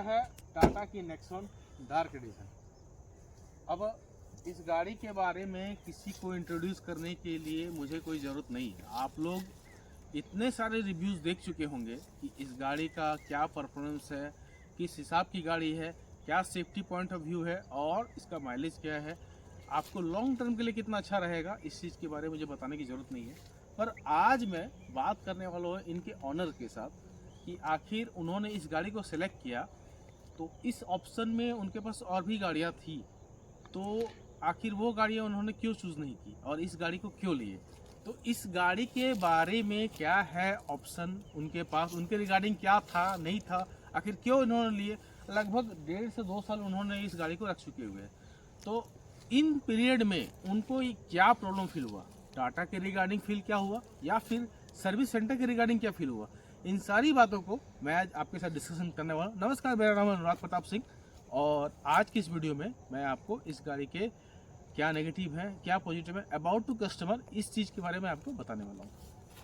यह है टाटा की नेक्सॉन डार्क एडिशन। अब इस गाड़ी के बारे में किसी को इंट्रोड्यूस करने के लिए मुझे कोई ज़रूरत नहीं है। आप लोग इतने सारे रिव्यूज़ देख चुके होंगे कि इस गाड़ी का क्या परफॉर्मेंस है, किस हिसाब की गाड़ी है, क्या सेफ्टी पॉइंट ऑफ व्यू है और इसका माइलेज क्या है, आपको लॉन्ग टर्म के लिए कितना अच्छा रहेगा, इस चीज़ के बारे में मुझे बताने की ज़रूरत नहीं है। पर आज मैं बात करने वाला हूँ इनके ऑनर के साथ कि आखिर उन्होंने इस गाड़ी को सिलेक्ट किया तो इस ऑप्शन में उनके पास और भी गाड़ियाँ थी, तो आखिर वो गाड़ियाँ उन्होंने क्यों चूज़ नहीं की और इस गाड़ी को क्यों लिए। तो इस गाड़ी के बारे में क्या है ऑप्शन उनके पास, उनके रिगार्डिंग क्या था नहीं था, आखिर क्यों इन्होंने लिए, लगभग 1.5 से 2 साल उन्होंने इस गाड़ी को रख चुके हुए हैं। तो इन पीरियड में उनको क्या प्रॉब्लम फील हुआ, टाटा के रिगार्डिंग फील क्या हुआ या फिर सर्विस सेंटर के रिगार्डिंग क्या फील हुआ, इन सारी बातों को मैं आज आपके साथ डिस्कशन करने वाला हूँ। नमस्कार, मेरा नाम है अनुराग प्रताप सिंह और आज की इस वीडियो में मैं आपको इस गाड़ी के क्या नेगेटिव है क्या पॉजिटिव है अबाउट टू कस्टमर, इस चीज़ के बारे में आपको बताने वाला हूँ।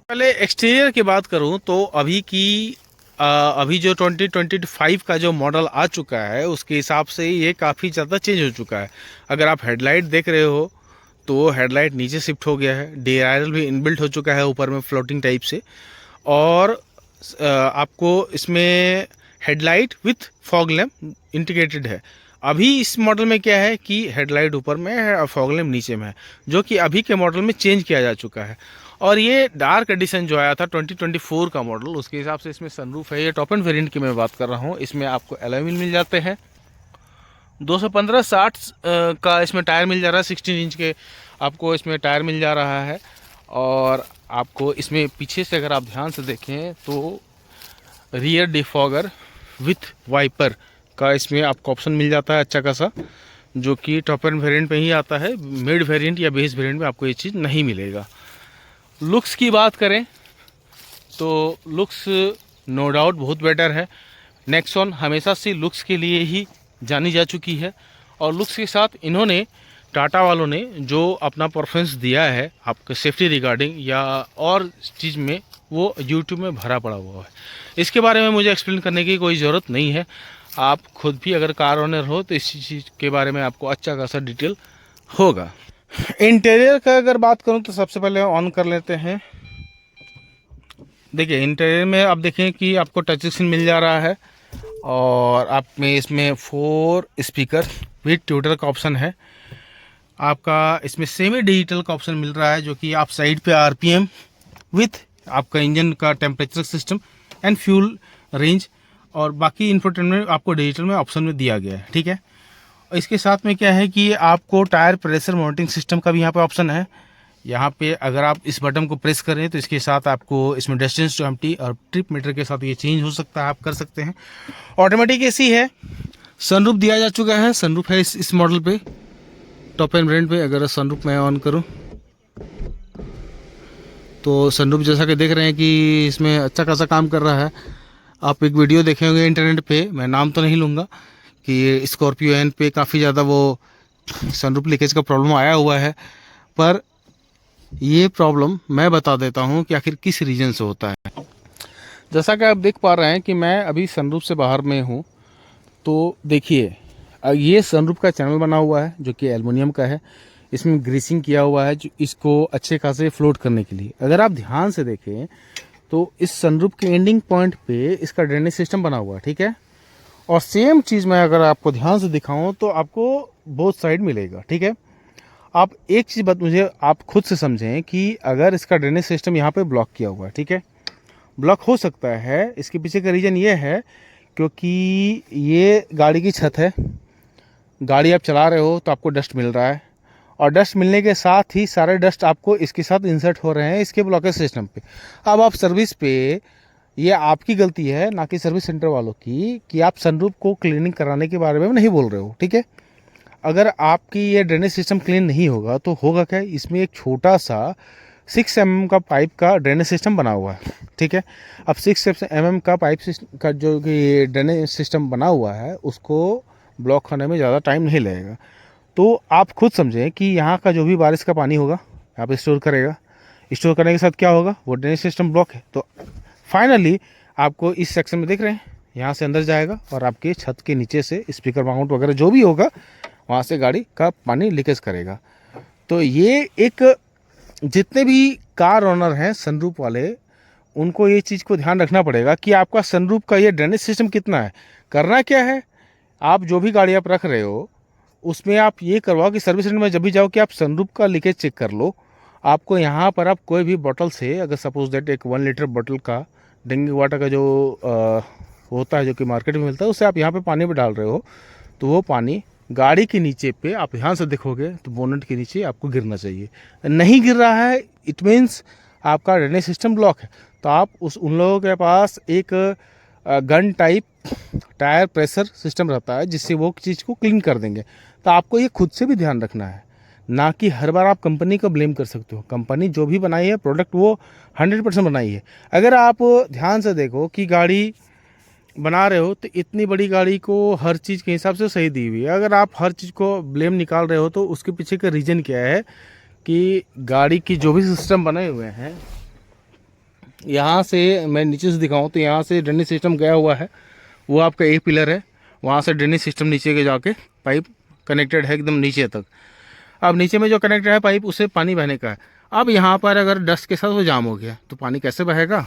पहले एक्सटीरियर की बात करूँ तो अभी जो 2025 का जो मॉडल आ चुका है उसके हिसाब से ये काफ़ी ज़्यादा चेंज हो चुका है। अगर आप हेडलाइट देख रहे हो तो हेडलाइट नीचे शिफ्ट हो गया है, DRL भी इनबिल्ट हो चुका है ऊपर में फ्लोटिंग टाइप से, और आपको इसमें headlight with fog lamp integrated है। अभी इस मॉडल में क्या है कि हेडलाइट ऊपर में है और फॉग लैम्प नीचे में है, जो कि अभी के मॉडल में चेंज किया जा चुका है। और ये डार्क एडिशन जो आया था 2024 का मॉडल, उसके हिसाब से इसमें सनरूफ है। ये टॉप एंड वेरिएंट की मैं बात कर रहा हूँ। इसमें आपको अलॉय व्हील मिल जाते हैं, 215/60 का इसमें टायर मिल जा रहा है, 16 इंच के आपको इसमें टायर मिल जा रहा है। और आपको इसमें पीछे से अगर आप ध्यान से देखें तो रियर डिफॉगर विथ वाइपर का इसमें आपको ऑप्शन मिल जाता है अच्छा खासा, जो कि टॉप एंड वेरिएंट में ही आता है। मिड वेरिएंट या बेस वेरिएंट में आपको ये चीज़ नहीं मिलेगा। लुक्स की बात करें तो लुक्स नो डाउट बहुत बेटर है। नेक्सॉन हमेशा से लुक्स के लिए ही जानी जा चुकी है और लुक्स के साथ इन्होंने टाटा वालों ने जो अपना परफॉर्मेंस दिया है आपके सेफ्टी रिगार्डिंग या और चीज़ में, वो यूट्यूब में भरा पड़ा हुआ है। इसके बारे में मुझे एक्सप्लेन करने की कोई ज़रूरत नहीं है। आप खुद भी अगर कार ओनर हो तो इस चीज़ के बारे में आपको अच्छा खासा डिटेल होगा। इंटीरियर का अगर बात करूं तो सबसे पहले ऑन कर लेते हैं। देखिए इंटीरियर में आप देखें कि आपको टच स्क्रीन मिल जा रहा है और आप में इसमें 4 स्पीकर विद ट्यूटर का ऑप्शन है। आपका इसमें सेमी डिजिटल का ऑप्शन मिल रहा है, जो कि आप साइड पे RPM विथ आपका इंजन का temperature system and fuel range और बाकी इंफोटेनमेंट आपको डिजिटल में ऑप्शन में दिया गया है। ठीक है, इसके साथ में क्या है कि आपको टायर प्रेशर मॉनिटरिंग सिस्टम का भी यहाँ पे ऑप्शन है। यहाँ पे अगर आप इस बटन को प्रेस करें तो इसके साथ आपको इसमें डिस्टेंस टू एम्प्टी और ट्रिप मीटर के साथ ये चेंज हो सकता है, आप कर सकते हैं। ऑटोमेटिक AC है, सनरूफ दिया जा चुका है, सनरूफ है इस मॉडल पे टॉप एंड वेरिएंट पे। अगर सनरूफ मैं ऑन करूँ तो सनरूफ जैसा कि देख रहे हैं कि इसमें अच्छा खासा काम कर रहा है। आप एक वीडियो देखे होंगे इंटरनेट पे, मैं नाम तो नहीं लूँगा, कि स्कॉर्पियो एन पे काफ़ी ज़्यादा वो सनरूफ लीकेज का प्रॉब्लम आया हुआ है। पर ये प्रॉब्लम मैं बता देता हूँ कि आखिर किस रीज़न से होता है। जैसा कि आप देख पा रहे हैं कि मैं अभी सनरूफ से बाहर में हूँ, तो देखिए ये सनरूफ का चैनल बना हुआ है जो कि एल्युमिनियम का है। इसमें ग्रीसिंग किया हुआ है जो इसको अच्छे खासे फ्लोट करने के लिए। अगर आप ध्यान से देखें तो इस सनरूफ के एंडिंग पॉइंट पे इसका ड्रेनेज सिस्टम बना हुआ है। ठीक है, और सेम चीज़ मैं अगर आपको ध्यान से दिखाऊं तो आपको बोथ साइड मिलेगा। ठीक है, आप एक चीज़ बात मुझे आप खुद से समझें कि अगर इसका ड्रेनेज सिस्टम यहाँ पे ब्लॉक किया हुआ है, ठीक है, ब्लॉक हो सकता है, इसके पीछे का रीज़न ये है क्योंकि ये गाड़ी की छत है, गाड़ी आप चला रहे हो तो आपको डस्ट मिल रहा है और डस्ट मिलने के साथ ही सारे डस्ट आपको इसके साथ इंसर्ट हो रहे हैं इसके ब्लॉकेज सिस्टम पे। अब आप सर्विस पे, ये आपकी गलती है ना कि सर्विस सेंटर वालों की, कि आप सनरूफ को क्लीनिंग कराने के बारे में नहीं बोल रहे हो। ठीक है, अगर आपकी ये ड्रेनेज सिस्टम क्लीन नहीं होगा तो होगा क्या, इसमें एक छोटा सा 6 mm का पाइप का ड्रेनेज सिस्टम बना हुआ है। ठीक है, अब 6 mm का पाइप का जो कि ड्रेनेज सिस्टम बना हुआ है उसको ब्लॉक होने में ज़्यादा टाइम नहीं लगेगा। तो आप खुद समझें कि यहाँ का जो भी बारिश का पानी होगा यहाँ पे स्टोर करेगा, स्टोर करने के साथ क्या होगा, वो ड्रेनेज सिस्टम ब्लॉक है। तो फाइनली आपको इस सेक्शन में देख रहे हैं यहाँ से अंदर जाएगा और आपके छत के नीचे से स्पीकर माउंट वगैरह जो भी होगा वहाँ से गाड़ी का पानी लीकेज करेगा। तो ये एक जितने भी कार ओनर हैं सनरूफ वाले, उनको ये चीज़ को ध्यान रखना पड़ेगा कि आपका सनरूफ का ये ड्रेनेज सिस्टम कितना है। करना क्या है, आप जो भी गाड़ी आप रख रहे हो उसमें आप ये करवाओ कि सर्विस सेंटर में जब भी जाओ कि आप सनरूफ का लीकेज चेक कर लो। आपको यहाँ पर आप कोई भी बोतल से, अगर सपोज दैट एक 1 लीटर बोतल का ड्रिंकिंग वाटर का जो होता है जो कि मार्केट में मिलता है, उससे आप यहाँ पे पानी भी डाल रहे हो तो वो पानी गाड़ी के नीचे पे आप ध्यान से देखोगे तो बोनट के नीचे आपको गिरना चाहिए। नहीं गिर रहा है, इट मीन्स आपका ड्रेनेज सिस्टम ब्लॉक है। तो आप उन लोगों के पास एक gun type tyre pressure system रहता है जिससे वो चीज़ को क्लीन कर देंगे। तो आपको ये खुद से भी ध्यान रखना है, ना कि हर बार आप कंपनी को ब्लेम कर सकते हो। कंपनी जो भी बनाई है प्रोडक्ट वो 100% बनाई है। अगर आप ध्यान से देखो कि गाड़ी बना रहे हो तो इतनी बड़ी गाड़ी को हर चीज़ के हिसाब से सही दी हुई है। अगर आप हर चीज़ को ब्लेम निकाल रहे हो तो उसके पीछे का रीज़न क्या है कि गाड़ी की जो भी सिस्टम बने हुए हैं, यहाँ से मैं नीचे से दिखाऊं तो यहाँ से ड्रेनेज सिस्टम गया हुआ है, वो आपका एक पिलर है, वहाँ से ड्रेनेज सिस्टम नीचे के जाके पाइप कनेक्टेड है एकदम नीचे तक। अब नीचे में जो कनेक्टेड है पाइप, उससे पानी बहने का है। अब यहाँ पर अगर डस्ट के साथ वो जाम हो गया तो पानी कैसे बहेगा।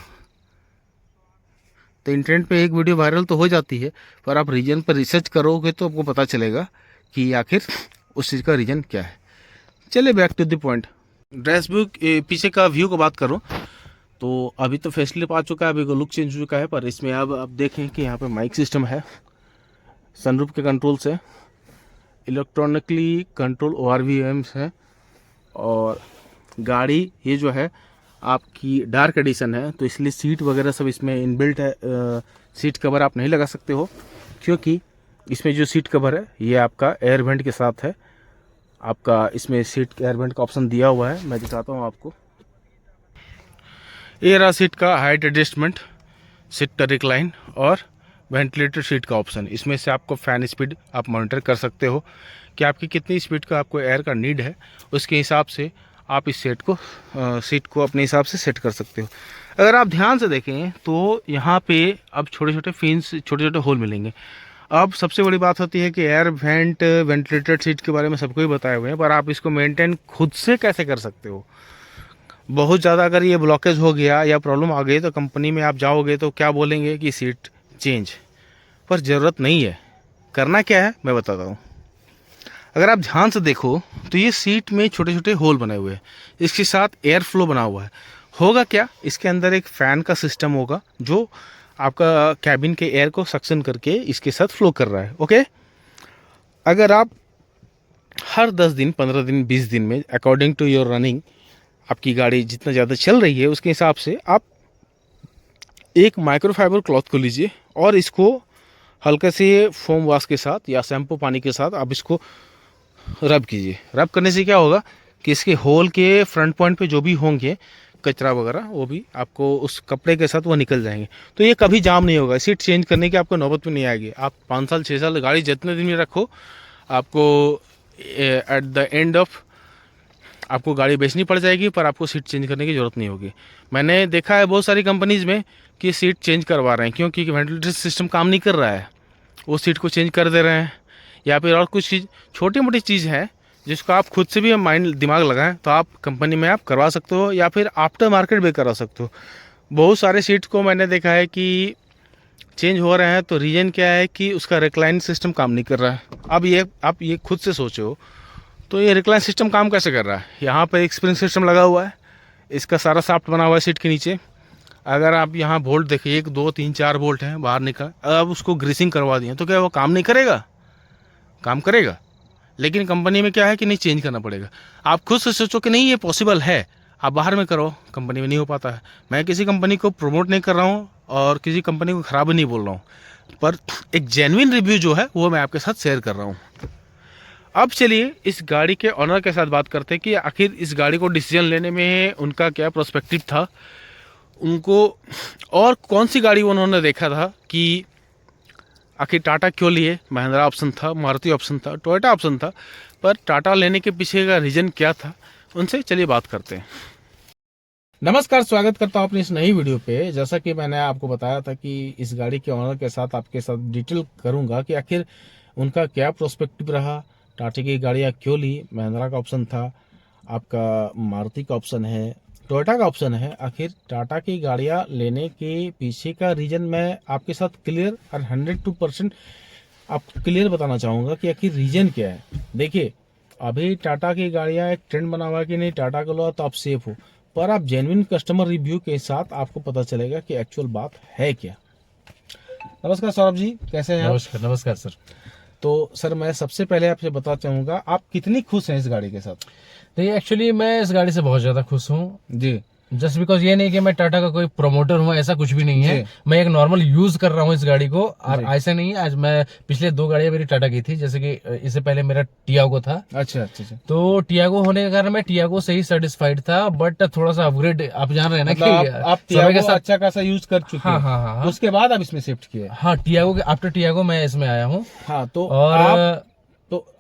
तो इंटरनेट पे एक वीडियो वायरल तो हो जाती है, पर आप रीजन पर रिसर्च करोगे तो आपको पता चलेगा कि आखिर उस चीज़ का रीज़न क्या है। चलिए back to the point. Dashboard पीछे का व्यू की बात करूँ तो अभी तो फेसलिफ्ट आ चुका है, अभी को लुक चेंज हो चुका है, पर इसमें अब आप देखें कि यहाँ पे माइक सिस्टम है, सनरूफ के कंट्रोल से इलेक्ट्रॉनिकली कंट्रोल ORVMs है। और गाड़ी ये जो है आपकी डार्क एडिशन है तो इसलिए सीट वगैरह सब इसमें इनबिल्ट है। सीट कवर आप नहीं लगा सकते हो क्योंकि इसमें जो सीट कवर है ये आपका एयर वेंट के साथ है। आपका इसमें सीट एयर वेंट का ऑप्शन दिया हुआ है, मैं दिखाता हूँ आपको। ये रहा सीट का हाइट एडजस्टमेंट, सीट का रिक्लाइन और वेंटिलेटर सीट का ऑप्शन। इसमें से आपको फ़ैन स्पीड आप मॉनिटर कर सकते हो कि आपकी कितनी स्पीड का आपको एयर का नीड है, उसके हिसाब से आप इस सीट को अपने हिसाब से सेट कर सकते हो। अगर आप ध्यान से देखें तो यहाँ पे अब छोटे छोटे फिन्स, छोटे छोटे होल मिलेंगे। अब सबसे बड़ी बात होती है कि एयर वेंट वेंटिलेटेड सीट के बारे में सबको ही बताए हुए हैं, पर आप इसको मेंटेन खुद से कैसे कर सकते हो। बहुत ज़्यादा अगर ये ब्लॉकेज हो गया या प्रॉब्लम आ गई तो कंपनी में आप जाओगे तो क्या बोलेंगे कि सीट चेंज, पर ज़रूरत नहीं है। करना क्या है मैं बताता हूँ। अगर आप ध्यान से देखो तो ये सीट में छोटे छोटे होल बनाए हुए हैं, इसके साथ एयर फ्लो बना हुआ है। होगा क्या, इसके अंदर एक फ़ैन का सिस्टम होगा जो आपका कैबिन के एयर को सक्शन करके इसके साथ फ्लो कर रहा है। ओके, अगर आप हर 10 दिन 15 दिन 20 दिन में अकॉर्डिंग टू योर रनिंग आपकी गाड़ी जितना ज़्यादा चल रही है उसके हिसाब से आप एक माइक्रोफाइबर क्लॉथ को लीजिए और इसको हल्के से फोम वाश के साथ या शैम्पू पानी के साथ आप इसको रब कीजिए। रब करने से क्या होगा कि इसके होल के फ्रंट पॉइंट पे जो भी होंगे कचरा वगैरह वो भी आपको उस कपड़े के साथ वो निकल जाएंगे, तो ये कभी जाम नहीं होगा। सीट चेंज करने की आपको नौबत भी नहीं आएगी। आप 5 साल 6 साल गाड़ी जितने दिन में रखो, आपको एट द एंड ऑफ आपको गाड़ी बेचनी पड़ जाएगी, पर आपको सीट चेंज करने की ज़रूरत नहीं होगी। मैंने देखा है बहुत सारी कंपनीज़ में कि सीट चेंज करवा रहे हैं क्योंकि वेंटिलेटर सिस्टम काम नहीं कर रहा है, वो सीट को चेंज कर दे रहे हैं। या फिर और कुछ चीज़ छोटी मोटी चीज़ है जिसको आप खुद से भी माइंड दिमाग लगाएं तो आप कंपनी में आप करवा सकते हो या फिर आफ्टर मार्केट भी करवा सकते हो। बहुत सारे सीट्स को मैंने देखा है कि चेंज हो रहे हैं, तो रीज़न क्या है कि उसका रिक्लाइन सिस्टम काम नहीं कर रहा है। अब ये आप ये खुद से सोचो तो ये रिक्लाइन सिस्टम काम कैसे कर रहा है। यहाँ पर एक स्प्रिंग सिस्टम लगा हुआ है, इसका सारा साफ्ट बना हुआ है सीट के नीचे। अगर आप यहाँ बोल्ट देखिए 1 2 3 4 बोल्ट हैं बाहर निकल, अब उसको ग्रीसिंग करवा दिए तो क्या वो काम नहीं करेगा? काम करेगा। लेकिन कंपनी में क्या है कि नहीं, चेंज करना पड़ेगा। आप खुद से सोचो कि नहीं ये पॉसिबल है, आप बाहर में करो, कंपनी में नहीं हो पाता है। मैं किसी कंपनी को प्रमोट नहीं कर रहा हूँ और किसी कंपनी को ख़राब नहीं बोल रहा हूँ, पर एक जेन्युइन रिव्यू जो है वो मैं आपके साथ शेयर कर रहा हूँ। अब चलिए इस गाड़ी के ऑनर के साथ बात करते हैं कि आखिर इस गाड़ी को डिसीजन लेने में उनका क्या पर्सपेक्टिव था, उनको और कौन सी गाड़ी उन्होंने देखा था कि आखिर टाटा क्यों लिए। महिंद्रा ऑप्शन था, मारुति ऑप्शन था, टोयोटा ऑप्शन था, पर टाटा लेने के पीछे का रीज़न क्या था, उनसे चलिए बात करते हैं। नमस्कार, स्वागत करता हूँ अपनी इस नई वीडियो पे। जैसा कि मैंने आपको बताया था कि इस गाड़ी के ऑनर के साथ आपके साथ डिटेल करूंगा कि आखिर उनका क्या प्रोस्पेक्टिव रहा, टाटा की गाड़ियाँ क्यों ली, महिंद्रा का ऑप्शन था, आपका मारुति का ऑप्शन है, टोयोटा का ऑप्शन है। आखिर टाटा की गाड़ियाँ लेने के पीछे का रीजन मैं आपके साथ क्लियर और 102% आपको क्लियर बताना चाहूँगा कि आखिर रीजन क्या है। देखिए, अभी टाटा की गाड़ियाँ एक ट्रेंड बना हुआ है कि नहीं टाटा को लो तो आप सेफ हो, पर आप जेन्युइन कस्टमर रिव्यू के साथ आपको पता चलेगा कि एक्चुअल बात है क्या। नमस्कार सौरभ जी, कैसे हैं आप? नमस्कार नमस्कार सर। तो सर, मैं सबसे पहले आपसे बताना चाहूंगा, आप कितनी खुश हैं इस गाड़ी के साथ? देखिए एक्चुअली मैं इस गाड़ी से बहुत ज्यादा खुश हूँ। जी। जस्ट बिकॉज ये नहीं कि मैं टाटा का कोई प्रमोटर हूँ, ऐसा कुछ भी नहीं है। मैं एक नॉर्मल यूज कर रहा हूँ इस गाड़ी को, और ऐसा नहीं है। आज मैं पिछले 2 गाड़ियां मेरी टाटा की थी, जैसे कि इससे पहले मेरा टियागो था। अच्छा अच्छा अच्छा। तो टियागो होने के कारण मैं टियागो से ही सेटिस्फाइड था, बट थोड़ा सा अपग्रेड आप जान रहे हैं ना मतलब कि आप टियागो अच्छा खासा यूज कर चुके हैं। हाँ। उसके बाद आप इसमें शिफ्ट किए? हाँ, टियागो के आफ्टर टियागो मैं इसमें आया हूँ। हाँ, तो और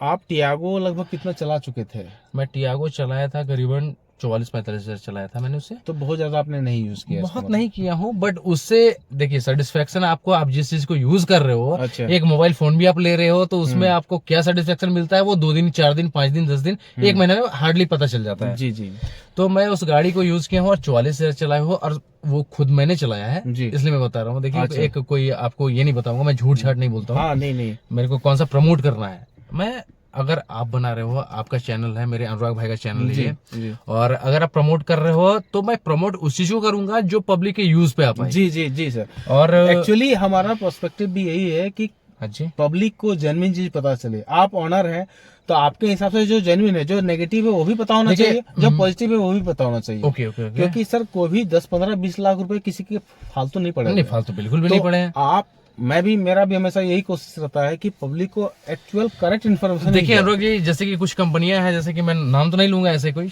आप टियागो लगभग कितना चला चुके थे? मैं टियागो चलाया था करीबन 44-45 हजार चलाया था मैंने उससे। तो बहुत ज्यादा आपने नहीं यूज किया? बहुत नहीं किया हूँ, बट उससे देखिए सेटिस्फेक्शन आपको, आप जिस चीज को यूज कर रहे हो, अच्छा। एक मोबाइल फोन भी आप ले रहे हो, तो उसमें आपको क्या सेटिस्फेक्शन मिलता है वो 2 दिन 4 दिन 5 दिन 10 दिन 1 महीने में हार्डली पता चल जाता है। जी जी। तो मैं उस गाड़ी को यूज किया हूँ और 44 हजार चलाया हूँ, और वो खुद मैंने चलाया है जी। इसलिए मैं बता रहा हूँ। देखिए अच्छा। एक कोई आपको ये नहीं बताऊंगा, मैं झूठ छाट नहीं बोलता हूँ। हाँ, नहीं मेरे को कौन सा प्रमोट करना है। मैं, अगर आप बना रहे हो, आपका चैनल है, मेरे अनुराग भाई का चैनल है ये, और अगर आप प्रमोट कर रहे हो तो मैं प्रमोट उस चीज को करूंगा जो पब्लिक के यूज पे आ पाए। जी जी जी सर। और एक्चुअली हमारा पर्सपेक्टिव भी यही है कि जी, पब्लिक को जेन्युइन चीज पता चले। आप ऑनर हैं तो आपके हिसाब से जो जेन्युइन है, जो नेगेटिव है वो भी पता होना चाहिए, जो पॉजिटिव है वो भी पता होना चाहिए। Okay okay. क्योंकि सर कोई भी 10 15 20 लाख रुपए किसी के फालतू नहीं पड़े। नहीं, फालतू बिल्कुल भी नहीं पड़े हैं। मेरा भी हमेशा यही कोशिश रहता है कि पब्लिक को एक्चुअल करेक्ट इन्फॉर्मेशन। देखिए अनुराग जी, जैसे कि कुछ कंपनियां हैं, जैसे कि मैं नाम तो नहीं लूंगा ऐसे कोई,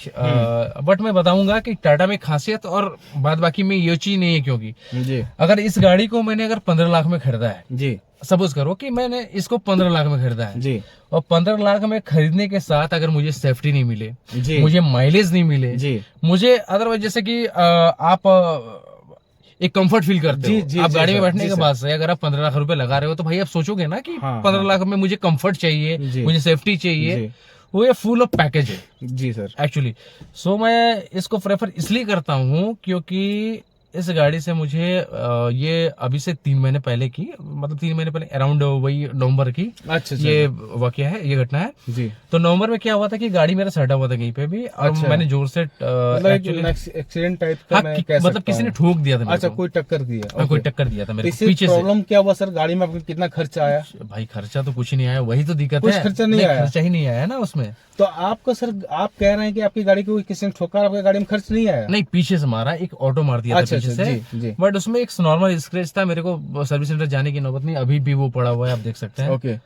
बट मैं बताऊंगा कि टाटा में खासियत और बाद बाकी में ये चीज नहीं है। क्योंकि जी, अगर इस गाड़ी को मैंने अगर 15 लाख में खरीदा है, जी, सपोज करो कि मैंने इसको 15 लाख में खरीदा है जी, और 15 लाख में खरीदने के साथ अगर मुझे सेफ्टी नहीं मिले, जी, मुझे माइलेज नहीं मिले, जी, मुझे अदरवाइज, जैसे कि आप एक कंफर्ट फील करते हो, आप गाड़ी में बैठने के बाद से अगर आप 15 लाख रुपए लगा रहे हो, तो भाई आप सोचोगे ना कि 15 लाख में मुझे कंफर्ट चाहिए, मुझे सेफ्टी चाहिए, वो ये फुल ऑफ पैकेज है। जी सर। एक्चुअली सो मैं इसको प्रेफर इसलिए करता हूँ क्योंकि इस गाड़ी से मुझे ये अभी से 3 महीने पहले की, मतलब 3 महीने पहले अराउंड वही नवंबर की अच्छा, ये वाकया है, ये घटना है जी। तो नवंबर में क्या हुआ था कि गाड़ी मेरा सटा हुआ था कहीं पे भी, और मैंने जोर से एक्सीडेंट टाइप का, मतलब किसी ने ठोक दिया था। अच्छा, कोई टक्कर दिया? कोई टक्कर दिया था मेरे को पीछे से। प्रॉब्लम क्या हुआ सर? गाड़ी में आपको कितना खर्चा आया? भाई खर्चा तो कुछ नहीं आया, वही तो दिक्कत है। कुछ खर्चा नहीं आया? खर्चा ही नहीं आया ना उसमें। तो आपको सर, आप कह रहे हैं कि आपकी गाड़ी को किसी ने ठोका, आपकी गाड़ी में खर्च नहीं आया? नहीं, पीछे से मारा, एक ऑटो मार दिया था पीछे से। जी। बट उसमें एक नॉर्मल स्क्रैच था, मेरे को सर्विस सेंटर जाने की नौबत नहीं, अभी भी वो पड़ा हुआ है, आप देख सकते हैं। ओके।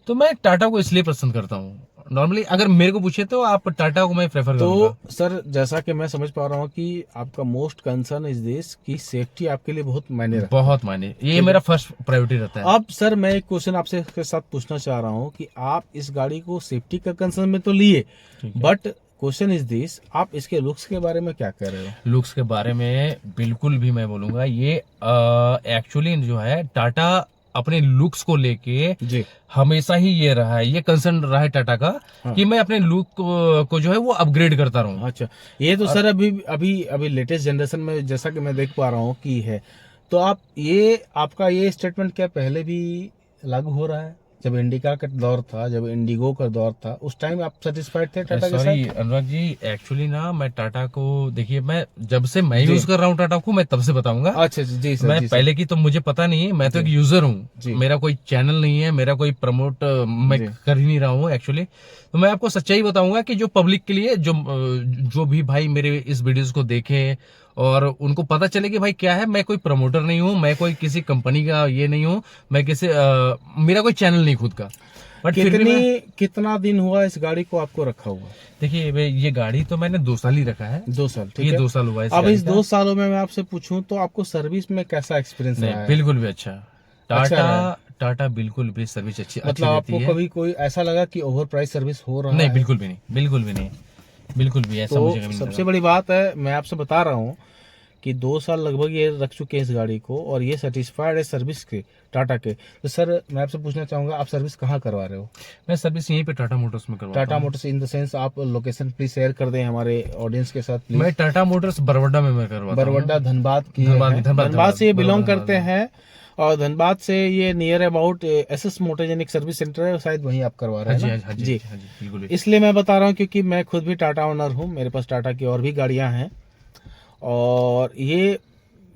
तो मैं टाटा को इसलिए पसंद करता हूँ। नॉर्मली अगर मेरे को पूछे तो आप टाटा को मैं प्रेफर करूंगा। तो सर, जैसा कि मैं समझ पा रहा हूँ कि आपका मोस्ट कंसर्न इस देश की सेफ्टी आपके लिए बहुत मायने रखती है। बहुत मायने, ये मेरा फर्स्ट प्रायोरिटी रहता है। अब सर, मैं एक क्वेश्चन आपसे के साथ पूछना चाह रहा हूँ कि आप इस गाड़ी को सेफ्टी का कंसर्न में तो लिए, बट क्वेश्चन इज दिस, आप इसके लुक्स के बारे में क्या कह रहे हो? लुक्स के बारे में बिल्कुल भी मैं बोलूंगा, ये एक्चुअली जो है टाटा अपने लुक्स को लेके जी हमेशा ही ये रहा है, ये कंसर्न रहा है टाटा का। हाँ। कि मैं अपने लुक को जो है वो अपग्रेड करता रहूं। अच्छा, ये तो सर अभी लेटेस्ट जनरेशन में जैसा कि मैं देख पा रहा हूँ कि है, तो आपका ये स्टेटमेंट क्या पहले भी लागू हो रहा है? जब इंडिका का दौर था, जब इंडिगो का दौर था, उस टाइम आप सेटिस्फाइड थे टाटा के साथ? सॉरी अनुराग जी, एक्चुअली ना मैं टाटा को, देखिए मैं जब से मैं यूज कर रहा हूँ टाटा को, मैं तब से बताऊंगा। अच्छा जी सर। मैं पहले की तो मुझे पता नहीं है, मैं तो एक यूजर हूँ, मेरा कोई चैनल नहीं है, मेरा कोई प्रमोट मैं कर ही नहीं रहा हूँ एक्चुअली। तो मैं आपको सच्चाई बताऊंगा कि जो पब्लिक के लिए, जो भी भाई मेरे इस वीडियोस को देखे और उनको पता चले कि भाई क्या है, मैं कोई प्रमोटर नहीं हूँ, मैं कोई किसी कंपनी का ये नहीं हूँ, मैं मेरा कोई चैनल नहीं खुद का। बट कितना दिन हुआ इस गाड़ी को आपको रखा हुआ? देखिए ये गाड़ी तो मैंने 2 साल ही रखा है। 2 साल? ठीक ये है, 2 साल हुआ है। अब इस 2 सालों में मैं आपसे पूछूं तो आपको सर्विस में कैसा एक्सपीरियंस रहा है? बिल्कुल भी अच्छा। टाटा बिल्कुल भी सर्विस अच्छी मतलब आपको कभी कोई ऐसा लगा कि ओवर प्राइस सर्विस हो रहा है? नहीं, बिल्कुल भी नहीं, बिल्कुल भी नहीं। बिल्कुल भी ऐसा मुझे कभी तो नहीं सबसे लगा। बड़ी बात है, मैं आपसे बता रहा हूँ कि 2 साल लगभग ये रख चुके हैं इस गाड़ी को और ये सेटिस्फाइड है सर्विस के, टाटा के। तो सर मैं आपसे पूछना चाहूँगा, आप सर्विस कहाँ करवा रहे हो? मैं सर्विस यहीं पे टाटा मोटर्स में करवाता टाटा हूँ। मोटर्स इन द सेंस, आप लोकेशन प्लीज शेयर कर दें हमारे ऑडियंस के साथ प्लीज। मैं टाटा मोटर्स बरवड्डा में मैं करवाता हूँ। बरवड्डा धनबाद की धनबाद धनबाद से ये बिलोंग बरवड्डा, करते हैं और धनबाद से ये near about SS Motorgenic service centre है, शायद वहीं आप करवा रहे हाँ हैं जी, ना? हाँ जी, हाँ जी, बिल्कुल भी। इसलिए मैं बता रहा हूँ क्योंकि मैं खुद भी टाटा ओनर हूँ, मेरे पास टाटा की और भी गाड़ियाँ हैं और ये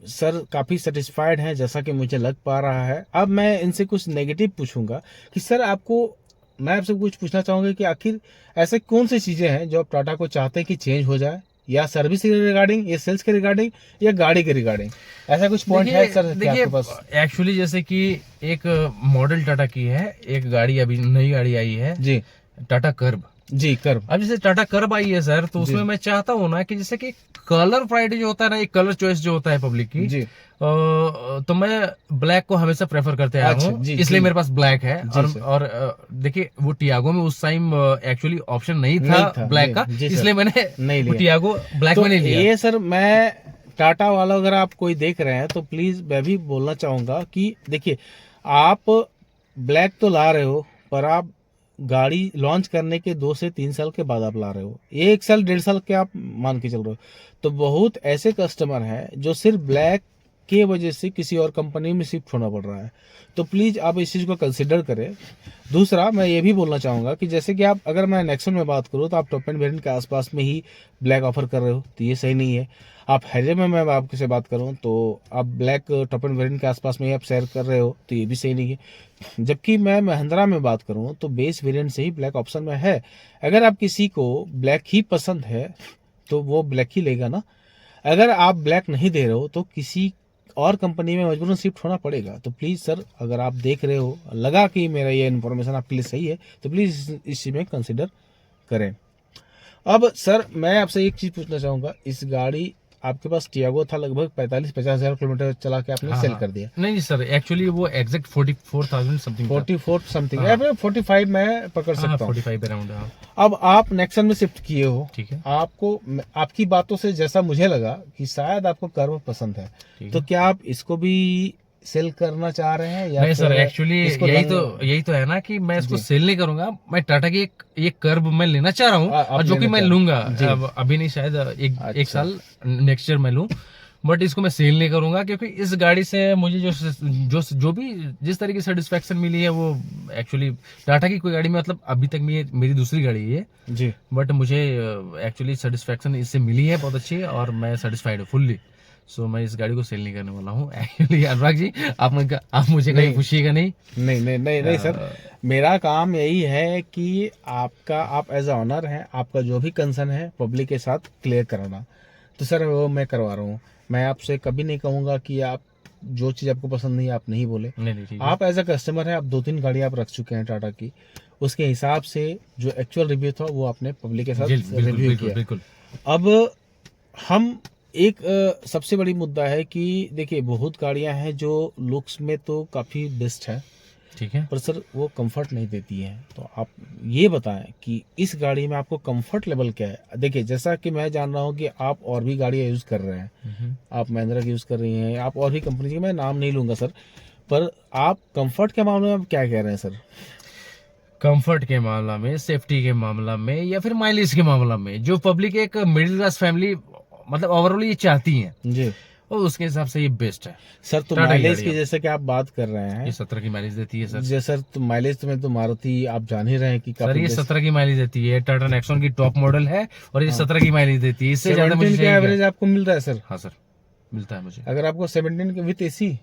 सर काफ़ी सेटिस्फाइड हैं जैसा कि मुझे लग पा रहा है। अब मैं इनसे कुछ नेगेटिव पूछूंगा कि सर मैं आपसे कुछ पूछना चाहूँगा कि आखिर ऐसे कौन सी चीज़ें हैं जो आप टाटा को चाहते हैं कि चेंज हो जाए, या सर्विस के रिगार्डिंग, या सेल्स के रिगार्डिंग, या गाड़ी के रिगार्डिंग? ऐसा कुछ पॉइंट है सर क्या आपके पास? एक्चुअली जैसे कि एक मॉडल टाटा की है, एक गाड़ी अभी नई गाड़ी आई है जी टाटा कर्व। जी कर्व। अब जैसे टाटा कर्व आई है सर, तो उसमें मैं चाहता हूँ ना कि जैसे कि कलर प्रायोरिटी जो होता है ना, एक कलर चॉइस जो होता है पब्लिक की, जी तो मैं ब्लैक को हमेशा प्रेफर करते आया अच्छा, हूँ, जी, इसलिए जी। मेरे पास ब्लैक है। जी, सर। और देखिए वो टियागो में उस टाइम एक्चुअली ऑप्शन नहीं था ब्लैक का, जी सर, इसलिए मैंने नहीं वो लिया। टियागो ब्लैक तो में नहीं लिया। ये सर मैं टाटा वाला, अगर आप कोई देख रहे हैं तो प्लीज मैं भी बोलना चाहूंगा कि देखिए, आप ब्लैक तो ला रहे हो पर आप गाड़ी लॉन्च करने के 2 से 3 साल के बाद आप ला रहे हो, 1 साल 1.5 साल के आप मान के चल रहे हो। तो बहुत ऐसे कस्टमर हैं जो सिर्फ ब्लैक के वजह से किसी और कंपनी में शिफ्ट होना पड़ रहा है। तो प्लीज़ आप इस चीज़ को कंसिडर करें। दूसरा मैं ये भी बोलना चाहूँगा कि जैसे कि आप, अगर मैं नेक्सन में बात करूँ तो आप टॉप एंड वेरिएंट के आसपास में ही ब्लैक ऑफर कर रहे हो, तो ये सही नहीं है। आप हैजे में मैं आपसे बात करूँ तो आप ब्लैक टॉप एंड वेरिएंट के आसपास में ही आप शेयर कर रहे हो, तो ये भी सही नहीं है। जबकि मैं महिंद्रा में बात करूँ तो बेस वेरिएंट से ही ब्लैक ऑप्शन में है। अगर आप किसी को ब्लैक ही पसंद है तो वो ब्लैक ही लेगा ना। अगर आप ब्लैक नहीं दे रहे हो तो किसी और कंपनी में मजबूरन शिफ्ट होना पड़ेगा। तो प्लीज़ सर, अगर आप देख रहे हो, लगा कि मेरा ये इन्फॉर्मेशन आपके लिए सही है, तो प्लीज़ इस चीज़ में कंसिडर करें। अब सर मैं आपसे एक चीज़ पूछना चाहूँगा, इस गाड़ी आपके पास टियागो था, लगभग 45-50 हज़ार किलोमीटर चला के आपने सेल कर दिया। नहीं सर, एक्चुअली वो एग्जैक्ट 44,000 समथिंग 44 समथिंग है, 45 मैं पकड़ सकता हूँ। 45 अराउंड। अब आप नेक्सन में शिफ्ट किए हो, ठीक है। आपको, आपकी बातों से जैसा मुझे लगा कि शायद आपको कर्व पसंद है, तो क्या आप इसको भी सेल करना चाह रहे हैं? या नहीं सर, एक्चुअली यही तो है ना कि मैं इसको जी। सेल नहीं करूंगा। मैं टाटा की एक कर्व मैं लेना चाह रहा हूँ, आप और जो कि लेना मैं चाह लूंगा जी। अभी नहीं, शायद एक अच्छा। साल नेक्स्ट ईयर मैं लूं। बट इसको मैं सेल नहीं करूंगा क्योंकि इस गाड़ी से मुझे जो भी जिस तरीके से सेटिस्फेक्शन मिली है वो एक्चुअली टाटा की कोई गाड़ी में, मतलब अभी तक मेरी दूसरी गाड़ी है जी। बट मुझे एक्चुअली सेटिस्फेक्शन इससे मिली है बहुत अच्छी, और मैं सेटिस्फाइड हूँ फुल्ली। सो मैं इस गाड़ी को सेल नहीं करने वाला हूँ एक्चुअली। अनुराग जी, आप मुझे कहीं पूछिएगा नहीं। नहीं सर, मेरा काम यही है कि आप एज अ ऑनर हैं, आपका जो भी कंसर्न है पब्लिक के साथ क्लियर कराना। तो सर वो मैं करवा रहा हूँ। मैं आपसे कभी नहीं कहूँगा कि आप जो चीज़ आपको पसंद नहीं आप नहीं बोले। नहीं, ठीक है। आप एज अ कस्टमर हैं, आप 2-3 गाड़ी आप रख चुके हैं टाटा की, उसके हिसाब से जो एक्चुअल रिव्यू था वो आपने पब्लिक के साथ रिव्यू किया। बिल्कुल। अब हम एक सबसे बड़ी मुद्दा है कि देखिए, बहुत गाड़ियां हैं जो लुक्स में तो काफ़ी बेस्ट है, ठीक है, पर सर वो कंफर्ट नहीं देती है। तो आप ये बताएं कि इस गाड़ी में आपको कंफर्ट लेवल क्या है? देखिए, जैसा कि मैं जान रहा हूँ कि आप और भी गाड़ियाँ यूज़ कर रहे हैं, आप महिंद्रा की यूज़ कर रही हैं, आप और भी कंपनी की, मैं नाम नहीं लूँगा सर, पर आप कंफर्ट के मामले में आप क्या कह रहे हैं सर? कंफर्ट के मामला में, सेफ्टी के मामला में, या फिर माइलेज के मामला में, जो पब्लिक एक मिडिल क्लास फैमिली मतलब ओवरऑल ये चाहती है जी, और उसके हिसाब से ये बेस्ट है सर। तो टाटा की माइलेज गाड़ी की है। जैसे कि आप बात कर रहे हैं, ये 17 की माइलेज देती है सर। जी सर, तो माइलेज में तो मारुति आप जान ही रहे हैं कि सर काफी ये 17 की माइलेज देती है, टाटा नेक्सॉन की टॉप मॉडल है और ये 17 की माइलेज देती है। इससे ज्यादा मुझे 17 का चाहिए एवरेज क्या? आपको मिल रहा है सर? हाँ सर, मिलता है मुझे। अगर आपको 17 के विथ एसी,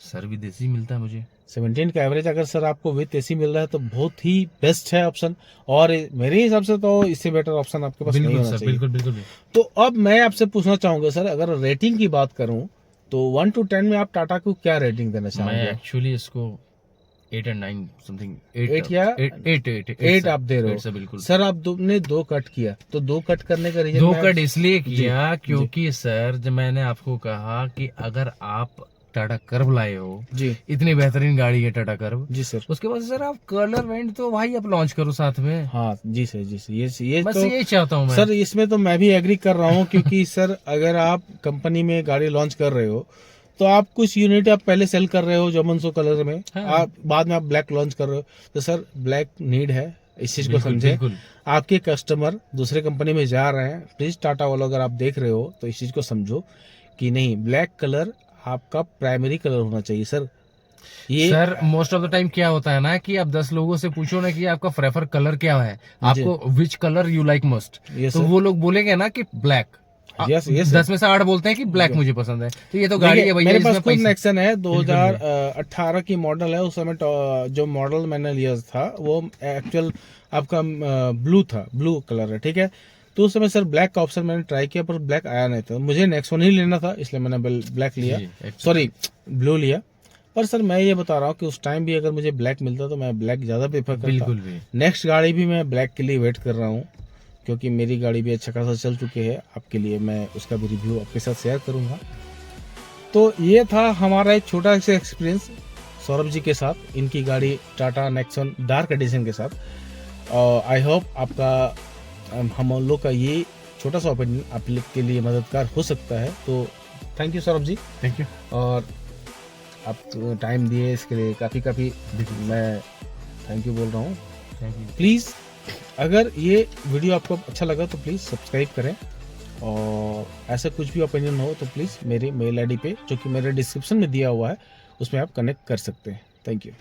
सर विदेशी मिलता है मुझे। 17 का एवरेज अगर सर आपको विथ एसी मिल रहा है तो बहुत ही बेस्ट है ऑप्शन, और मेरे हिसाब से तो इससे बेटर ऑप्शन आपके पास नहीं होना चाहिए। बिल्कुल। तो अब मैं आपसे पूछना चाहूंगा सर, अगर रेटिंग की बात करूं तो 1 to 10 में आप टाटा को क्या रेटिंग देना मैं चाहेंगे? एक्चुअली इसको 8 और 9 समथिंग, 8 या 8 आप दे रहे हो? बिल्कुल सर आप ने 2 कट किया, तो 2 कट करने का रीजन? 2 कट इसलिए किया क्योंकि सर जब मैंने आपको कहा कि अगर आप टाटा कर्व लाए हो, जी इतनी बेहतरीन गाड़ी है टाटा कर्व, जी सर। उसके बाद सर आप कलर वेंट तो भाई आप लॉन्च करो साथ में। हाँ जी सर, जी सर, ये बस तो यही चाहता हूँ मैं सर, इसमें तो मैं भी एग्री कर रहा हूँ क्योंकि सर अगर आप कंपनी में गाड़ी लॉन्च कर रहे हो तो आप कुछ यूनिट आप पहले सेल कर रहे हो जमनसो कलर में, हाँ। आप बाद में आप ब्लैक लॉन्च कर रहे हो, तो सर ब्लैक नीड है, इस चीज को बिल्कुल, समझे। बिल्कुल। आपके कस्टमर दूसरे कंपनी में जा रहे हैं, प्लीज टाटा वालों अगर आप देख रहे हो तो इस चीज को समझो कि नहीं, ब्लैक कलर आपका प्राइमरी कलर होना चाहिए सर। ये sir most of the time क्या होता है ना कि आप 10 लोगों से पूछो ना कि आपका प्रेफर कलर क्या है, आपको which colour you like most, Yes, तो sir. वो लोग बोलेंगे ना कि ब्लैक। Yes, yes, 10 में से 8 बोलते हैं कि ब्लैक मुझे पसंद है। तो ये तो गाड़ी है भैया, मेरे पास इसमें खुद पैसे। नेक्सन है, 2018 की मॉडल है। उस समय जो मॉडल मैंने लिया था वो एक्चुअल आपका ब्लू था, ब्लू कलर है, ठीक है। तो उस समय सर ब्लैक का ऑप्शन मैंने ट्राई किया पर ब्लैक आया नहीं था, मुझे नेक्सन ही लेना था, इसलिए मैंने ब्लैक लिया, सॉरी ब्लू लिया। पर सर मैं ये बता रहा हूँ कि उस टाइम भी अगर मुझे ब्लैक मिलता तो मैं ब्लैक ज़्यादा प्रेफर करता। बिल्कुल भी। नेक्स्ट गाड़ी भी मैं ब्लैक के लिए वेट कर रहा हूँ क्योंकि मेरी गाड़ी भी अच्छा खासा चल चुकी है, आपके लिए मैं उसका भी रिव्यू आपके साथ शेयर करूँगा। तो ये था हमारा एक छोटा सा एक्सपीरियंस सौरभ जी के साथ, इनकी गाड़ी टाटा नेक्सन डार्क एडिशन के साथ। आई होप आपका हम लोग का ये छोटा सा ओपिनियन आप लोग के लिए मददगार हो सकता है। तो thank you Saurabh ji, thank you. और आप टाइम दिए इसके लिए काफ़ी मैं थैंक यू बोल रहा हूँ। Thank you. प्लीज़ अगर ये वीडियो आपको अच्छा लगा तो प्लीज़ सब्सक्राइब करें, और ऐसा कुछ भी ओपिनियन हो तो प्लीज़ मेरे मेल आईडी पे जो कि मेरे डिस्क्रिप्शन में दिया हुआ है उसमें आप कनेक्ट कर सकते हैं। Thank you.